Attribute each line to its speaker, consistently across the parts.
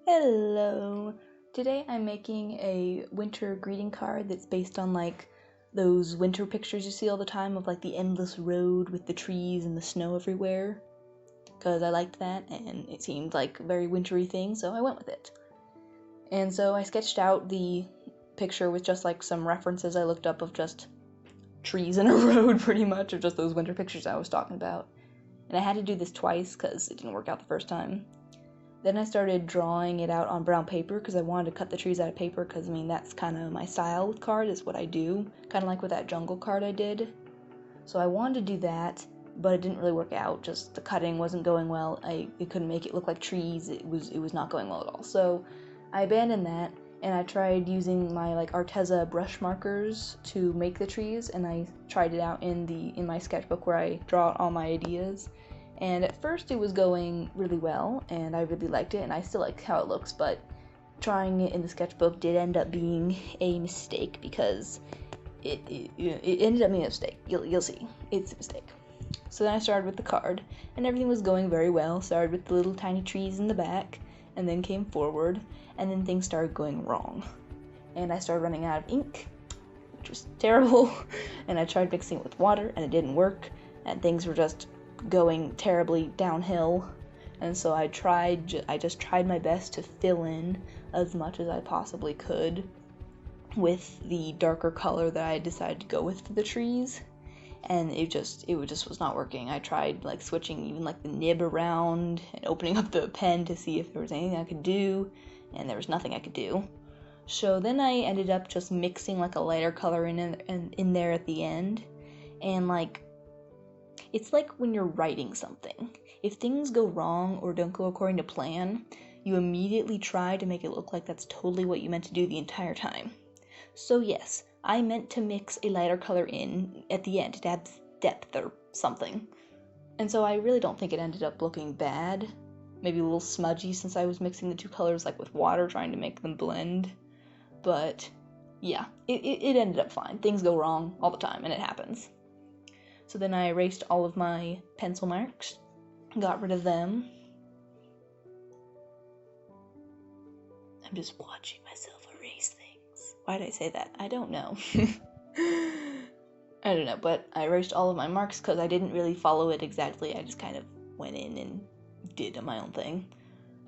Speaker 1: Hello! Today I'm making a winter greeting card that's based on those winter pictures you see all the time of the endless road with the trees and the snow everywhere. Because I liked that and it seemed like a very wintry thing, so I went with it. And so I sketched out the picture with just some references I looked up of just trees and a road pretty much, of just those winter pictures I was talking about. And I had to do this twice because it didn't work out the first time. Then I started drawing it out on brown paper because I wanted to cut the trees out of paper because, that's kind of my style with card, is what I do. Kind of like with that jungle card I did. So I wanted to do that, but it didn't really work out. Just the cutting wasn't going well. I couldn't make it look like trees. It was not going well at all. So I abandoned that, and I tried using my Arteza brush markers to make the trees, and I tried it out in my sketchbook where I draw out all my ideas. And at first it was going really well, and I really liked it, and I still like how it looks, but trying it in the sketchbook did end up being a mistake because it ended up being a mistake. You'll see. It's a mistake. So then I started with the card, and everything was going very well. Started with the little tiny trees in the back, and then came forward, and then things started going wrong. And I started running out of ink, which was terrible, and I tried mixing it with water, and it didn't work, and things were just going terribly downhill. And so I just tried my best to fill in as much as I possibly could with the darker color that I decided to go with for the trees, and it just was not working. I tried switching even the nib around and opening up the pen to see if there was anything I could do, and there was nothing I could do. So then I ended up just mixing a lighter color in there at the end, and it's like when you're writing something. If things go wrong or don't go according to plan, you immediately try to make it look like that's totally what you meant to do the entire time. So yes, I meant to mix a lighter color in at the end to add depth or something. And so I really don't think it ended up looking bad. Maybe a little smudgy since I was mixing the two colors with water, trying to make them blend. But yeah, it ended up fine. Things go wrong all the time, and it happens. So then I erased all of my pencil marks, got rid of them. I'm just watching myself erase things. Why did I say that? I don't know. I don't know, but I erased all of my marks because I didn't really follow it exactly. I just kind of went in and did my own thing.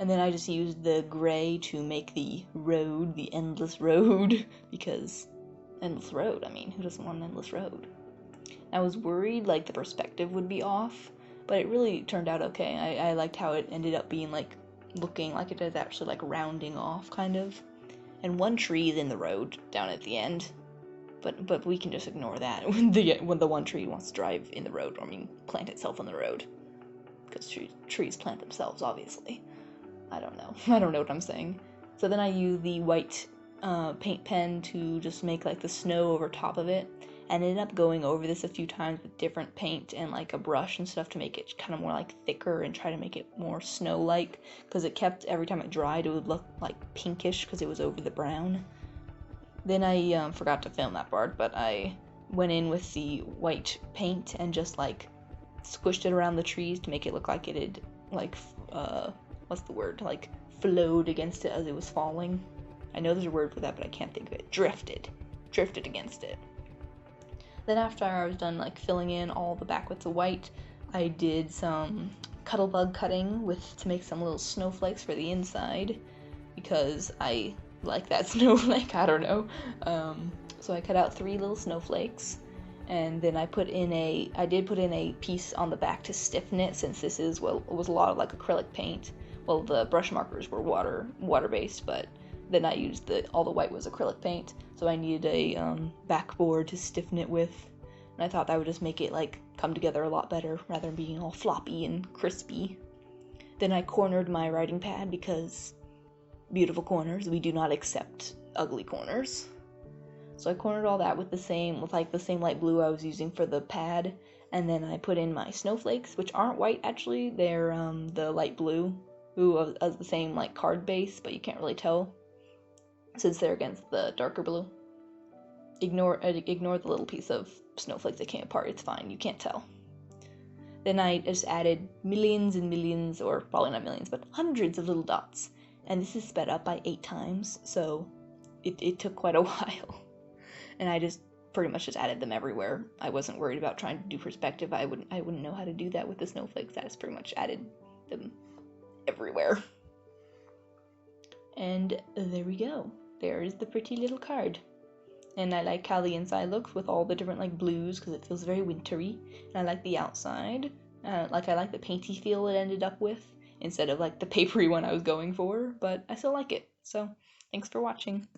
Speaker 1: And then I just used the gray to make the road, the endless road, because endless road, who doesn't want an endless road? I was worried the perspective would be off, but it really turned out okay. I liked how it ended up being looking like it is actually rounding off kind of. And one tree is in the road down at the end, but we can just ignore that when the one tree wants to drive in the road, or plant itself on the road, because trees plant themselves, obviously. I don't know what I'm saying. So then I used the white paint pen to just make the snow over top of it. And ended up going over this a few times with different paint and a brush and stuff to make it kind of more thicker and try to make it more snow-like, because it kept, every time it dried, it would look pinkish because it was over the brown. Then I forgot to film that part, but I went in with the white paint and just squished it around the trees to make it look like it had what's the word, flowed against it as it was falling. I know there's a word for that, but I can't think of it. Drifted against it. Then after I was done filling in all the backwoods of white, I did some Cuttlebug cutting to make some little snowflakes for the inside, because I like that snowflake, I don't know. So I cut out 3 little snowflakes, and then I did put in a piece on the back to stiffen it, since this was a lot of acrylic paint. Well, the brush markers were water-based, but then I used all the white was acrylic paint, so I needed a backboard to stiffen it with, and I thought that would just make it come together a lot better rather than being all floppy and crispy. Then I cornered my writing pad because beautiful corners, we do not accept ugly corners. So I cornered all that with the same light blue I was using for the pad, and then I put in my snowflakes, which aren't white actually, they're the light blue, of the same card base, but you can't really tell since they're against the darker blue. Ignore the little piece of snowflakes that came apart, it's fine, you can't tell. Then I just added millions and millions, or probably not millions, but hundreds of little dots. and this is sped up by 8 times, so it took quite a while. And I just pretty much just added them everywhere. I wasn't worried about trying to do perspective. I wouldn't know how to do that with the snowflakes. I just pretty much added them everywhere. And there we go. There is the pretty little card. And I like how the inside looks with all the different like blues because it feels very wintry. And I like the outside. I like the painty feel it ended up with instead of like the papery one I was going for, but I still like it. So thanks for watching.